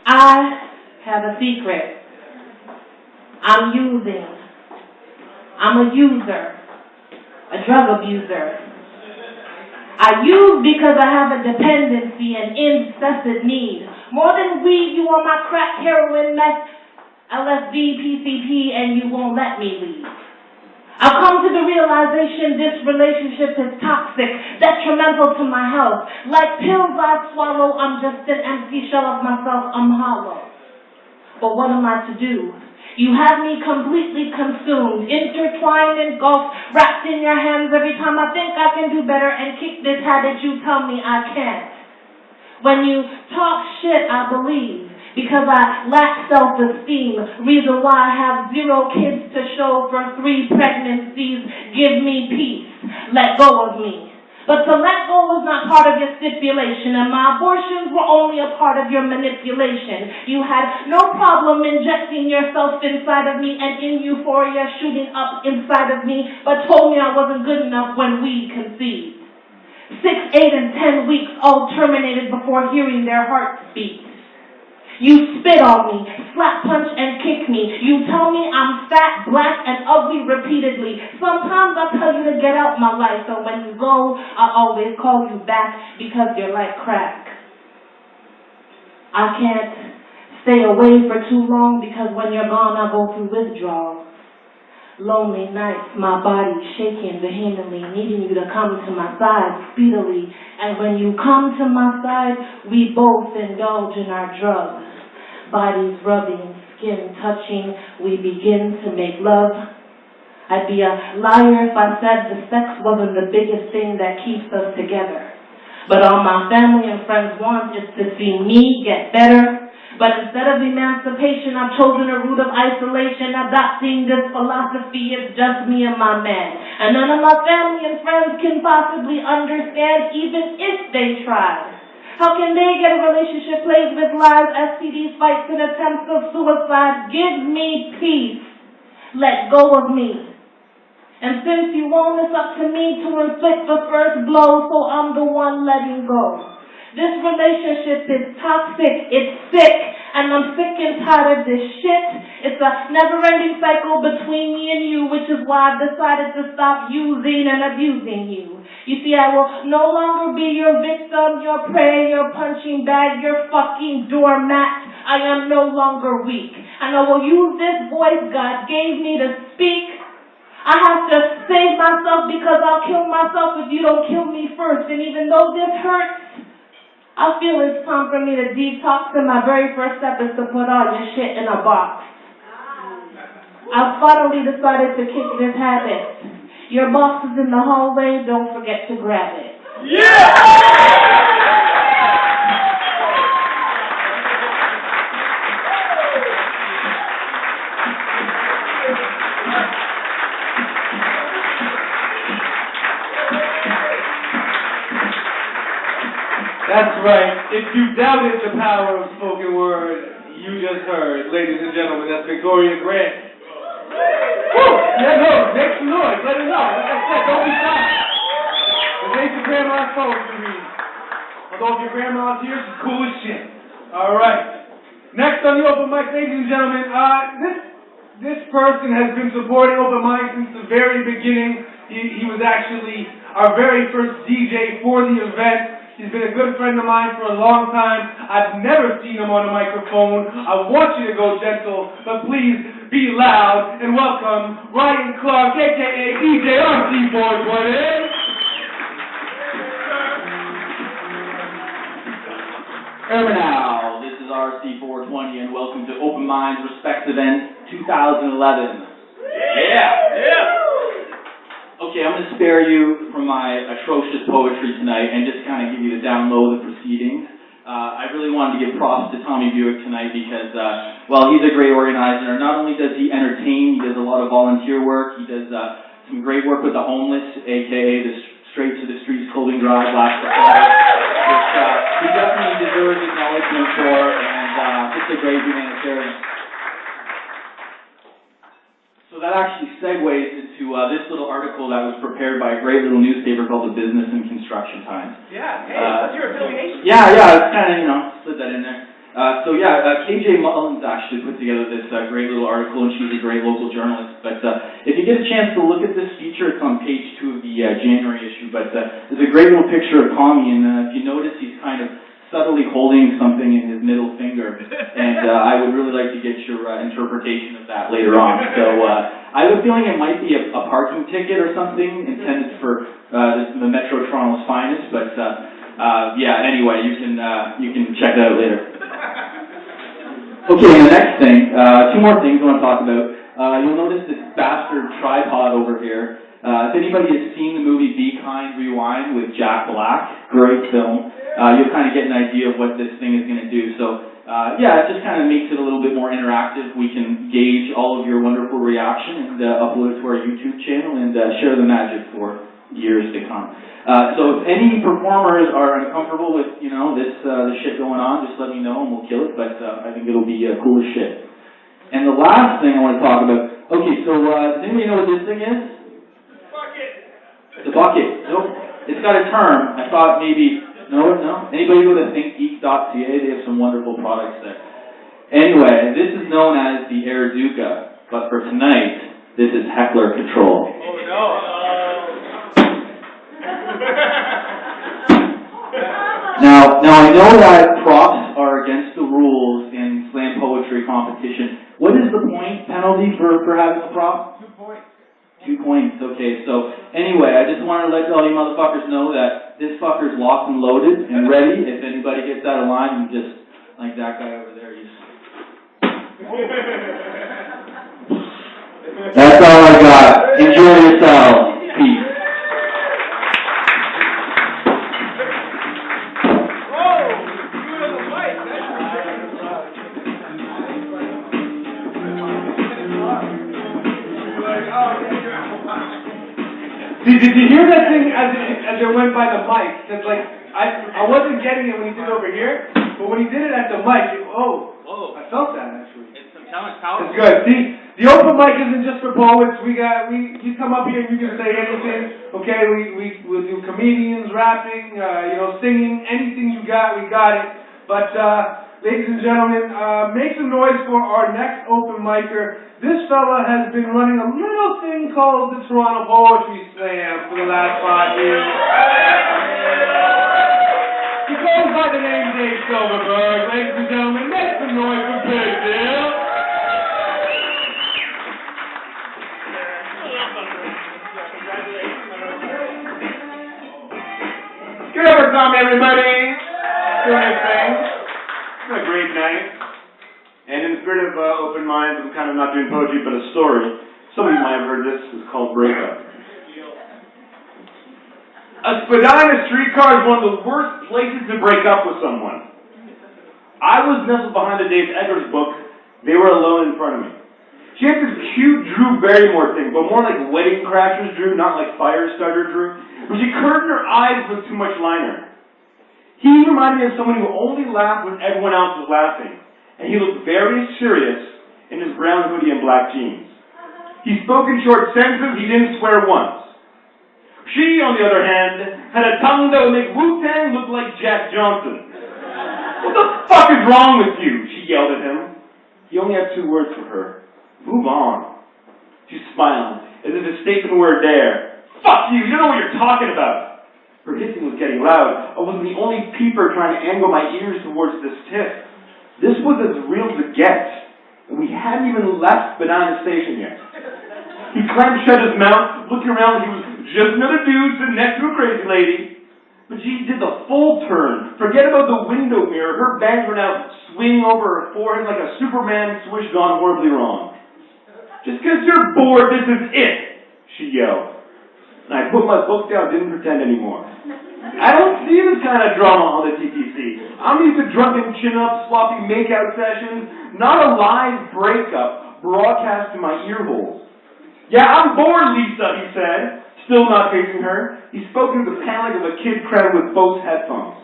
I have a secret. I'm using. I'm a user, a drug abuser. I use because I have a dependency and incessant need. More than weed, you want my crack, heroin, meth, LSD, PCP, and you won't let me leave. I've come to the realization this relationship is toxic, detrimental to my health. Like pills I swallow, I'm just an empty shell of myself, I'm hollow. But what am I to do? You have me completely consumed, intertwined, engulfed, wrapped in your hands every time I think I can do better and kick this habit you tell me I can't. When you talk shit, I believe, because I lack self-esteem, reason why I have 0 kids to show for 3 pregnancies. Give me peace, let go of me. But to let go was not part of your stipulation, and my abortions were only a part of your manipulation. You had no problem injecting yourself inside of me and in euphoria shooting up inside of me, but told me I wasn't good enough when we conceived. 6, 8, and 10 weeks all terminated before hearing their hearts beat. You spit on me, slap, punch, and kick me. You tell me I'm fat, black, and ugly repeatedly. Sometimes I tell you to get out my life, and when you go, I always call you back because you're like crack. I can't stay away for too long because when you're gone, I go through withdrawals. Lonely nights, my body shaking vehemently, needing you to come to my side speedily. And when you come to my side, we both indulge in our drugs. Bodies rubbing, skin touching, we begin to make love. I'd be a liar if I said the sex wasn't the biggest thing that keeps us together. But all my family and friends want is to see me get better. But instead of emancipation, I've chosen a route of isolation, adopting this philosophy. It's just me and my man. And none of my family and friends can possibly understand, even if they tried. How can they get a relationship plagued with lies, STDs, fights, and attempts of suicide? Give me peace. Let go of me. And since you won't, it's up to me to inflict the first blow, so I'm the one letting go. This relationship is toxic, it's sick, and I'm sick and tired of this shit. It's a never-ending cycle between me and you, which is why I've decided to stop using and abusing you. You see, I will no longer be your victim, your prey, your punching bag, your fucking doormat. I am no longer weak. And I will use this voice God gave me to speak. I have to save myself because I'll kill myself if you don't kill me first. And even though this hurts, I feel it's time for me to detox, and my very first step is to put all your shit in a box. I've finally decided to kick this habit. Your box is in the hallway, don't forget to grab it. Yeah! That's right. If you doubted the power of spoken word, you just heard. Ladies and gentlemen, that's Victoria Grant. Woo! Yeah, no, make some noise. Let it know. Like I said, don't be shy. It makes your grandma's phone for me. Although if your grandma's here, she's cool as shit. All right. Next on the open mic, ladies and gentlemen, this person has been supporting open mic since the very beginning. He was actually our very first DJ for the event. He's been a good friend of mine for a long time. I've never seen him on a microphone. I want you to go gentle, but please be loud and welcome Ryan Clark, a.k.a. DJ RC420. Now, this is RC420 and welcome to Open Minds Respect Event 2011. Yeah! Okay, I'm going to spare you from my atrocious poetry tonight and just kind of give you the down low of the proceedings. I really wanted to give props to Tommy Buick tonight because, well, he's a great organizer. Not only does he entertain, he does a lot of volunteer work. He does some great work with the homeless, a.k.a. the Straight to the Streets Clothing Drive last September, which he definitely deserves acknowledgement for, and just a great humanitarian. So that actually segues into this little article that was prepared by a great little newspaper called the Business and Construction Times. Yeah, hey, what's your affiliation? Yeah, it's kind of, slid that in there. KJ Mullins actually put together this great little article, and she's a great local journalist. But if you get a chance to look at this feature, it's on page 2 of the January issue. But there's a great little picture of Tommy, and if you notice, he's kind of subtly holding something in his middle finger. And I would really like to get your interpretation of that later on. So I have a feeling it might be a parking ticket or something intended for the Metro Toronto's finest. But anyway, you can check that out later. Okay, the next thing, 2 more things I want to talk about. You'll notice this bastard tripod over here. If anybody has seen the movie Be Kind, Rewind with Jack Black, great film, you'll kind of get an idea of what this thing is going to do. So, it just kind of makes it a little bit more interactive. We can gauge all of your wonderful reaction and upload it to our YouTube channel and share the magic for years to come. So if any performers are uncomfortable with, this shit going on, just let me know and we'll kill it, but I think it'll be cool as shit. And the last thing I want to talk about, okay, so does anybody know what this thing is? Bucket! It's a bucket. Nope. It's got a term. I thought maybe, no? Anybody go to thinkgeek.ca? They have some wonderful products there. Anyway, this is known as the Airduca, but for tonight, this is heckler control. Oh no! Now I know that props are against the rules in slam poetry competition. What is the point penalty for having a prop? 2 points. 2 points, okay. So anyway, I just wanted to let all you motherfuckers know that this fucker's locked and loaded and ready. If anybody gets out of line, you just, like that guy over there, That's all I got. Enjoy yourselves. Peace. Did you hear that thing as it went by the mic? Because I wasn't getting it when he did it over here, but when he did it at the mic, whoa! I felt that actually. It's some talent power. It's good. See, the open mic isn't just for poets. You come up here and you can say anything. Okay, we'll do comedians, rapping, singing, anything you got, we got it. But ladies and gentlemen, make some noise for our next open micer. This fella has been running a little thing called the Toronto Poetry Slam for the last 5 years. He goes by the name Dave Silverberg. Ladies and gentlemen, make some noise for Big Deal. Give it some, everybody. Doing his thing. It's a great night. And in the spirit of open minds, I'm kind of not doing poetry, but a story. Some of you might have heard this. It's called Breakup. A Spadina streetcar is one of the worst places to break up with someone. I was nestled behind the Dave Eggers book. They were alone in front of me. She had this cute Drew Barrymore thing, but more like Wedding Crashers Drew, not like Firestarter Drew. But she curved her eyes with too much liner. He reminded me of someone who only laughed when everyone else was laughing. And he looked very serious in his brown hoodie and black jeans. He spoke in short sentences, he didn't swear once. She, on the other hand, had a tongue that would make Wu-Tang look like Jack Johnson. What the fuck is wrong with you? She yelled at him. He only had 2 words for her. Move on. She smiled, as if his statement were a dare. Fuck you don't know what you're talking about. Her hissing was getting loud. I wasn't the only peeper trying to angle my ears towards this tiff. This was as real as it gets, and we hadn't even left Banana Station yet. He clamped shut his mouth, looking around like he was just another dude sitting next to a crazy lady. But she did the full turn. Forget about the window mirror. Her bangs were now swinging over her forehead like a Superman swish gone horribly wrong. Just because you're bored, this is it, she yelled. And I put my book down, didn't pretend anymore. I don't see this kind of drama on the TTC. I'm used to drunken chin-ups, sloppy make-out sessions, not a live breakup broadcast to my ear holes. Yeah, I'm bored, Lisa, he said, still not facing her. He spoke into the panic of a kid crowded with Bose headphones.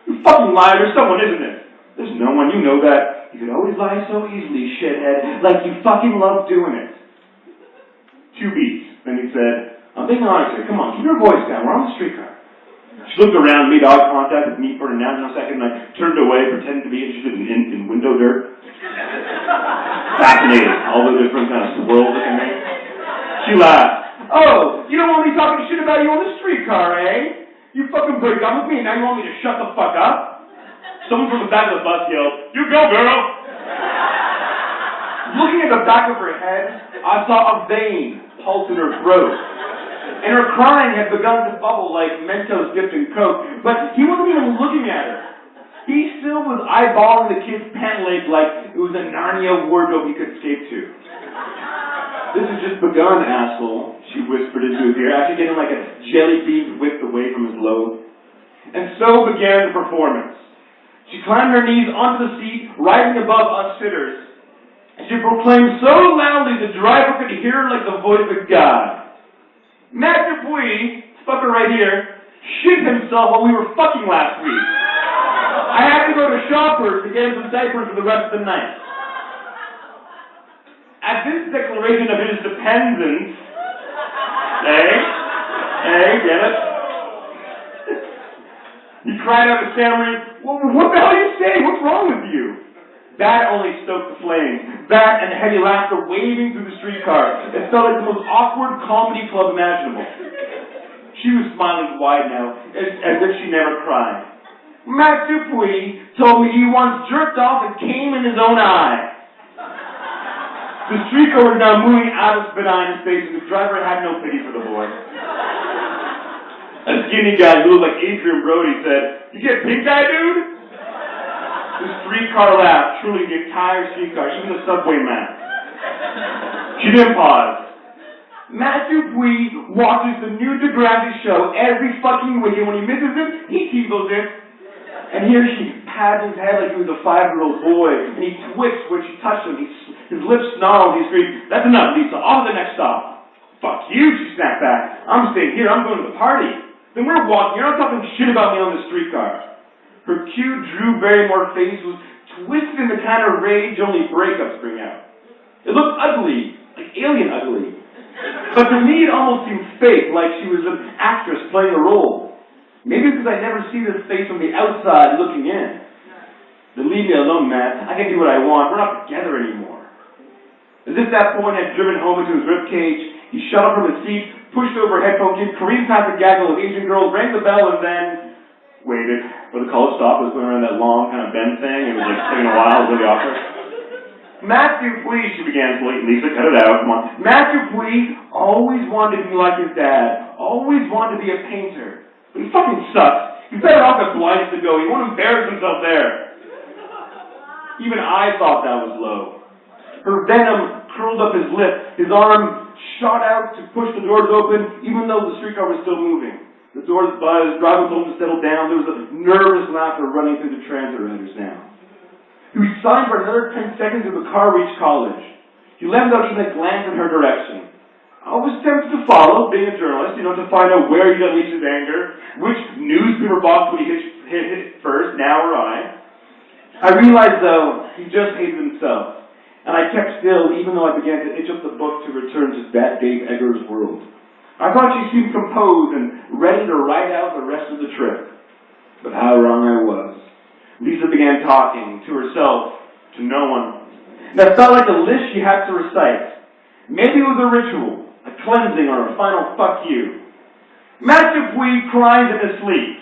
You fucking liar, there's someone, isn't it? There's no one, you know that. You could always lie so easily, shithead, like you fucking love doing it. 2 beats. Then he said, I'm being honest here, come on, keep your voice down, we're on the streetcar. She looked around, made eye contact with me for a nanosecond, and I turned away, pretending to be interested in window dirt. Fascinating. All the different kind of swirls looking things. She laughed. Oh, you don't want me talking shit about you on the streetcar, eh? You fucking break up with me, and now you want me to shut the fuck up? Someone from the back of the bus yelled, "You go, girl!" Looking at the back of her head, I saw a vein pulse in her throat. And her crying had begun to bubble like Mentos dipped in Coke, but he wasn't even looking at her. He still was eyeballing the kid's pant leg like it was a Narnia wardrobe he could escape to. "This has just begun, asshole," she whispered into his ear, after getting like a jelly bean whipped away from his lobe. And so began the performance. She climbed her knees onto the seat, rising above us sitters. And she proclaimed so loudly the driver could hear her like the voice of God. Matt Dupuis, this fucker right here, shit himself while we were fucking last week. I had to go to Shoppers to get him some diapers for the rest of the night. At this declaration of his dependence, get it? He cried out to stammering, "Well, what the hell are you saying? What's wrong with you?" That only stoked the flames. That and heavy laughter waving through the streetcar. It felt like the most awkward comedy club imaginable. She was smiling wide now, as if she never cried. Matt Dupuis told me he once jerked off and came in his own eye. The streetcar was now moving out of Spadina's face, and the driver had no pity for the boy. A skinny guy who looked like Adrian Brody said, "You get pink eye, dude?" The streetcar laughed, truly the entire streetcar, even the subway man. She didn't pause. Matt Dupuis watches the new Degrassi show every fucking weekend. When he misses it, he TiVos it. And here she pats his head like he was a 5-year-old boy, and he twitched when she touched him. His lips snarled, he screamed, "That's enough, Lisa, off to the next stop." "Fuck you," she snapped back. "I'm staying here, I'm going to the party." "Then we're walking, you're not talking shit about me on the streetcar." Her cute Drew Barrymore face was twisted in the kind of rage only breakups bring out. It looked ugly, like alien ugly. But to me it almost seemed fake, like she was an actress playing a role. Maybe because I never see this face from the outside looking in. Then leave me alone, Matt. I can do what I want. We're not together anymore. As if that point had driven home into his ribcage, he shut up from his seat, pushed over a headphone kid, careened past the gaggle of Asian girls, rang the bell, and then waited for the college stop. It was going around that long kind of bend thing. It was like taking a while. It was really awkward. Matt Dupuis, she began blatantly. Lisa, cut it out. Come on. Matt Dupuis always wanted to be like his dad. Always wanted to be a painter. But he fucking sucks. He's better off at Blinds to Go. He won't embarrass himself there. Even I thought that was low. Her venom curled up his lip. His arm shot out to push the doors open, even though the streetcar was still moving. The doors buzzed, driver told him to settle down. There was a nervous laughter running through the transit riders now. He was silent for another 10 seconds as the car reached college. He left without even a glance in her direction. I was tempted to follow, being a journalist, to find out where he'd unleashed his anger, which newspaper box would he hit first, now or I realized, though, he just hated himself. And I kept still, even though I began to itch up the book to return to that Dave Eggers world. I thought she seemed composed and ready to ride out the rest of the trip. But how wrong I was. Lisa began talking, to herself, to no one. That felt like a list she had to recite. Maybe it was a ritual, a cleansing, or a final fuck you. Matt Dupuis cries in his sleep.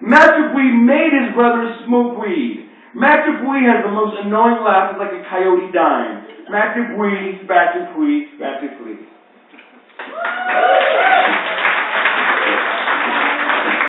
Matt Dupuis made his brother smoke weed. Matt Dupuis has the most annoying laugh, it's like a coyote dying. Matt Dupuis, Matt Dupuis, Matt Dupuis.